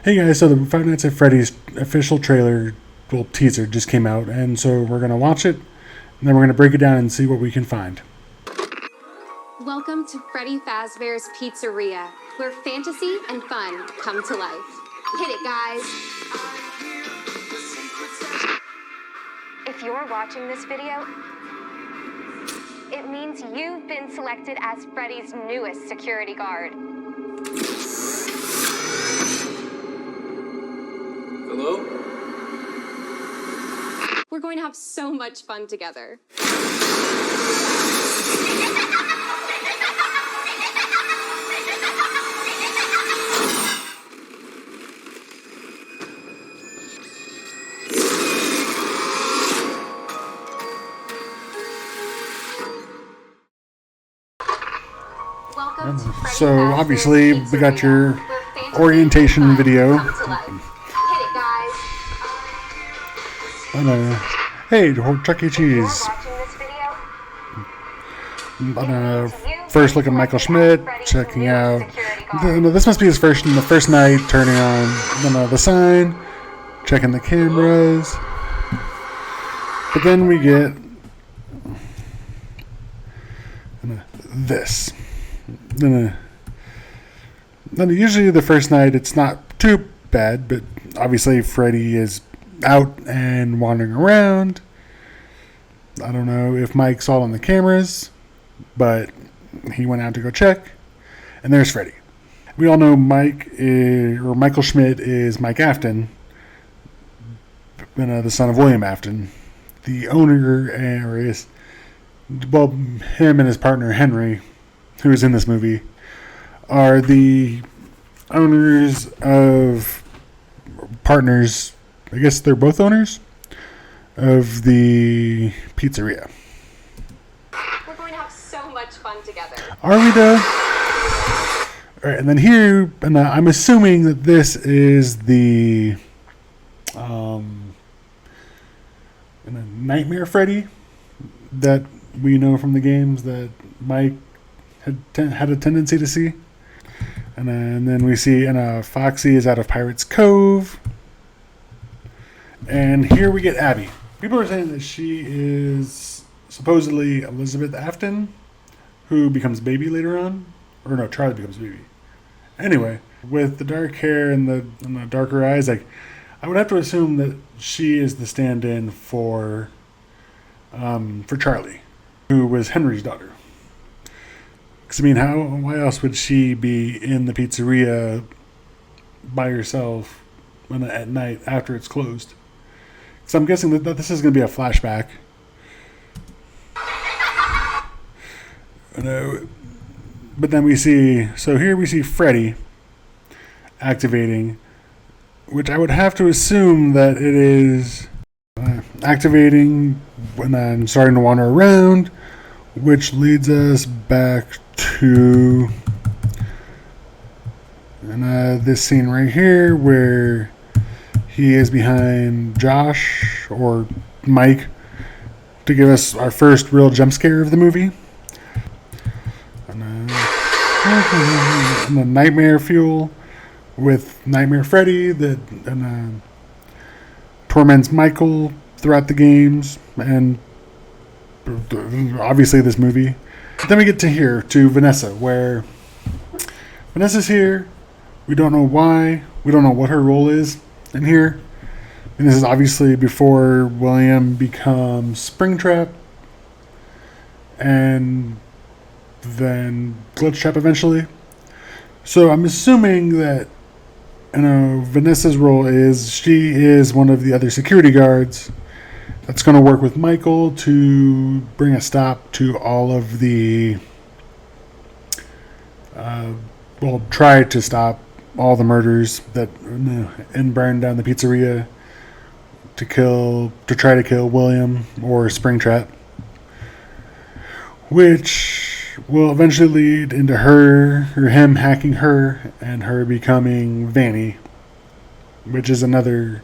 Hey guys, so the Five Nights at Freddy's official trailer, well, teaser just came out, and so we're gonna watch it, and then we're gonna break it down and see what we can find. Welcome to Freddy Fazbear's Pizzeria, where fantasy and fun come to life. Hit it, guys. If you're watching this video, it means you've been selected as Freddy's newest security guard. Hello? We're going to have so much fun together. So obviously we got your orientation video. Hey, Chuck E. Cheese. First look at Michael Schmidt, checking out. This must be his the first night, turning on the sign, checking the cameras. But then we get this. Then usually the first night it's not too bad, but obviously Freddy is out and wandering around. I don't know if Mike saw it on the cameras, but he went out to go check, and there's Freddy. We all know Michael Schmidt is Mike Afton, the son of William Afton, the owner, him and his partner Henry, who is in this movie, are the owners of partners. I guess they're both owners of the pizzeria. We're going to have so much fun together. Are we though? All right, and then here, I'm assuming that this is the Nightmare Freddy that we know from the games that Mike had a tendency to see. And then we see Foxy is out of Pirate's Cove. And here we get Abby. People are saying that she is supposedly Elizabeth Afton, who becomes baby later on. Or no, Charlie becomes baby. Anyway, with the dark hair and the darker eyes, I would have to assume that she is the stand-in for Charlie, who was Henry's daughter. Because, why else would she be in the pizzeria by herself at night after it's closed? So I'm guessing that this is going to be a flashback. But then we see Freddy activating, which I would have to assume that it is activating when I'm starting to wander around, which leads us back to this scene right here where he is behind Josh or Mike to give us our first real jump scare of the movie. And the nightmare fuel with Nightmare Freddy that torments Michael throughout the games and obviously this movie. Then we get to Vanessa, where Vanessa's here. We don't know why. We don't know what her role is in here. And this is obviously before William becomes Springtrap and then Glitchtrap eventually. So I'm assuming that Vanessa's role is she is one of the other security guards that's going to work with Michael to bring a stop to all of the try to stop all the murders that and burn down the pizzeria to try to kill William or Springtrap, which will eventually lead into him hacking her and her becoming Vanny, which is another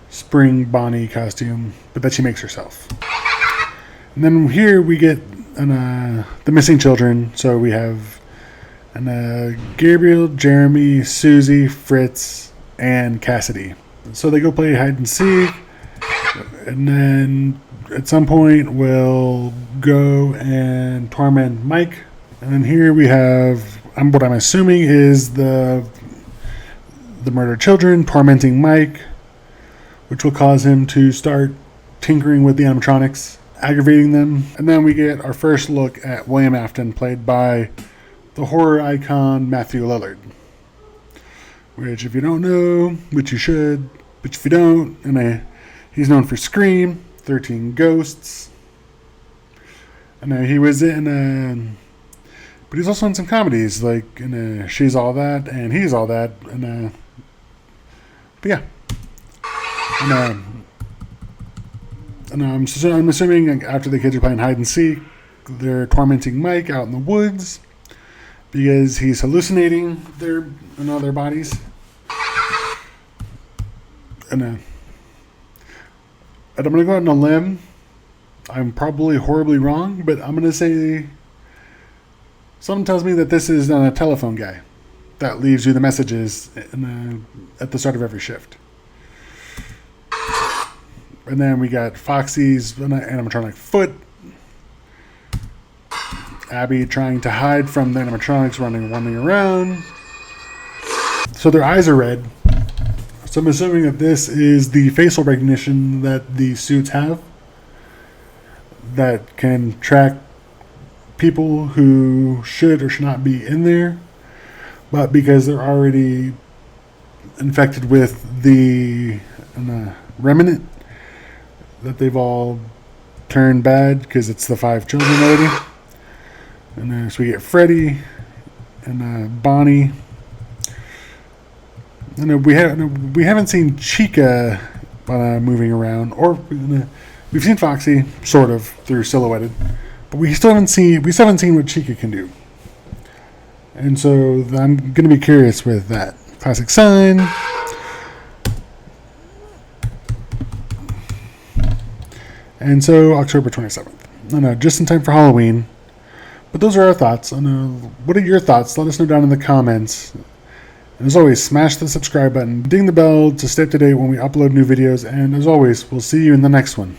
Spring Bonnie costume, but that she makes herself. And then here we get the missing children. So we have Gabriel, Jeremy, Susie, Fritz, and Cassidy. So they go play hide and seek, and then at some point we'll go and torment Mike. And then here we have what I'm assuming is the murdered children tormenting Mike, which will cause him to start tinkering with the animatronics, aggravating them. And then we get our first look at William Afton, played by the horror icon Matthew Lillard. Which, if you don't know, which you should, but if you don't, he's known for Scream, 13 Ghosts. And he was in, but he's also in some comedies, like in She's All That and He's All That. And, but yeah. And I'm assuming after the kids are playing hide and seek, they're tormenting Mike out in the woods because he's hallucinating their bodies. And I'm going to go out on a limb. I'm probably horribly wrong, but I'm going to say something tells me that this is a telephone guy that leaves you the messages at the start of every shift. And then we got Foxy's animatronic foot. Abby trying to hide from the animatronics running around. So their eyes are red. So I'm assuming that this is the facial recognition that the suits have that can track people who should or should not be in there. But because they're already infected with the remnant, that they've all turned bad because it's the 5 children already. And then so we get Freddy and Bonnie. And we haven't seen Chica moving around, or we've seen Foxy sort of through silhouetted, but we still haven't seen what Chica can do. And so I'm going to be curious with that. Classic sign. And so October 27th. I know, just in time for Halloween. But those are our thoughts. I know, what are your thoughts? Let us know down in the comments. And as always, smash the subscribe button, ding the bell to stay up to date when we upload new videos. And as always, we'll see you in the next one.